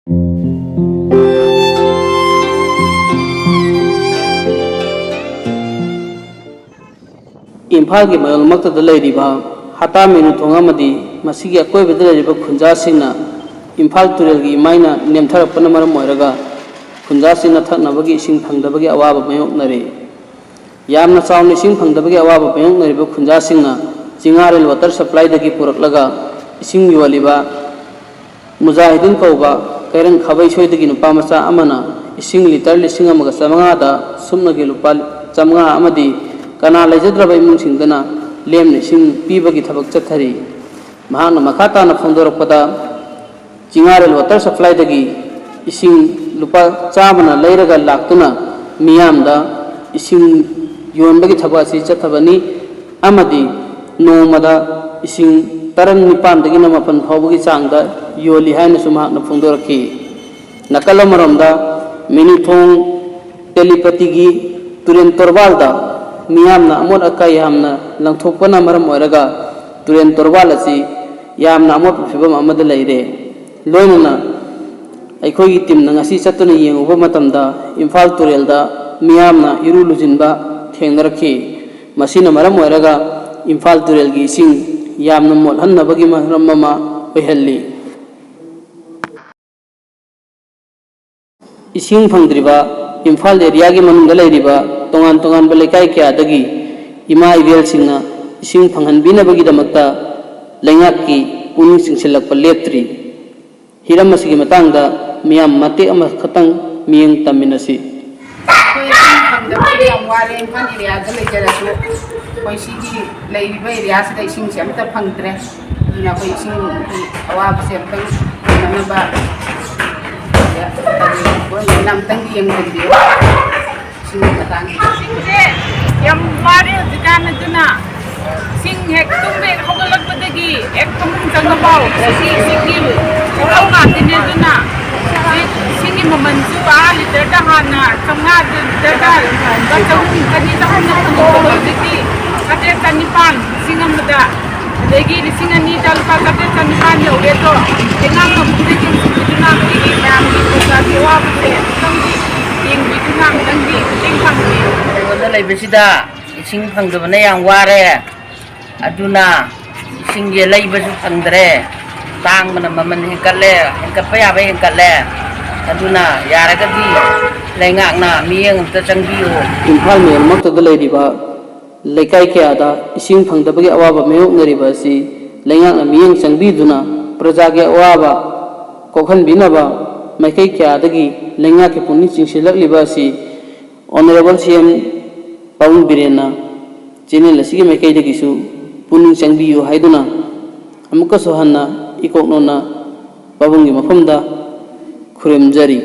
इम्फाल की मयलमक्तद लेरिबा हता मेनु थोंगामदी मसिगी अकोइबद लेरिबा खुंजासिंगना इम्फाल तुरेलगी इमाइना नेमथरपना मरम ओइरगा खुंजासिंगना थकनबगी इसिंग फंगदबगी अवाबा मायोक्नरे यामना चावना इसिंग फंगदबगी अवाबा मायोक्नरिबा खुंजासिंगना चिंगारेल वाटर सप्लाई दगी पुरकलगा इसिंग योलिबा मुजाहिदीन कौबा कैरन खबै सोइदगी नुपा मचा अमना इसिंग लिटर लिसिंग अमगा चमंगादा सुमनगी लुपा चमंगा अमदी कना लेजद्रब इमुंगसिंगदना लेमने इसिंग पीबगी थबक चथरी महाना मखाताना फोंदोरकपदा चिंगारेल वाटर सप्लाई दगी इसिंग लुपा चामना लेरगा लाक्तुना मियामदा इसिंग योनबगी थबासी चथबनी अमदी नोमदा इसिंग तरन निपानदगी नमपन फावबगी चांगदा योली हायना सुमहाना फोंदोरखी नकलमरमदा मिनिथोंग तेलीपतिगी तुरेन तोरबालदा मियामना अमोट अकाई यामना लंथोकपना मरम ओइरगा तुरेन तोरबाल असि यामना अमोट फिबम अमदा लैरे लोइनना अखोगी टीमना ngasi चतुना येंगुबा मतमदा इम्फाल तुरेलदा मियामना इरु लुजिनबा थेंगनरखी मसिना मरम ओइरगा इम्फाल तुरेलगी इसिंग यामना मोलहन्नबगी मरम अमा ओइहल्ली इसिंग फंगद्रिबा इम्फाल एरिया की मनुंगदा लैरिबा तोंगान तोंगान बलेकाई क्यादगी इमा इवेलसिंगना इसिंग फंगहनबिनबगीदमक्ता लैंगाकी पुनिंग सिंगसिलकपा लेप्त्री हिरम असिगी मतंगदा मियाम मते अमा खतंग मियंग तमिनसी sing hek tumbe hogalak badagi ek kamun jangabau singil chau ngatine duna singi mamanju ba liter da hana kamna da ba chau kani da hana hogalaki kate tanipan singamda degi singani dalpa kate tanipan yoge to enam mudri kin duna ki nam ki ko sewa bute tangi ing biduna tangi ting pangni wala lai besida ising phangdabana yang ware aduna ising ye laibasu phangdre tang mana maman hengkalle hengkapa ya ba hengkalle aduna yaragadi laingakna miyeng ta changbiyo Imphal मेलमक्तद लेरिबा लेकाई क्यादा इसिंग फंगदबगी अवाबा मायोक्नरिबा असि लैंगाकना मियंग चंगबीदुना प्रजागे अवाबा कोखनबिनबा मैकै क्यादगी लैंगाके पुनि चिंसिलकलिबा असि honourable CM पाउंग बिरेना channel असिगी मैकैदगिसु पुनिंग चंगबियु हाइदुना अमुकसु हन्ना इकोकनोना पाबुंगी मफमदा खुरेमजरी।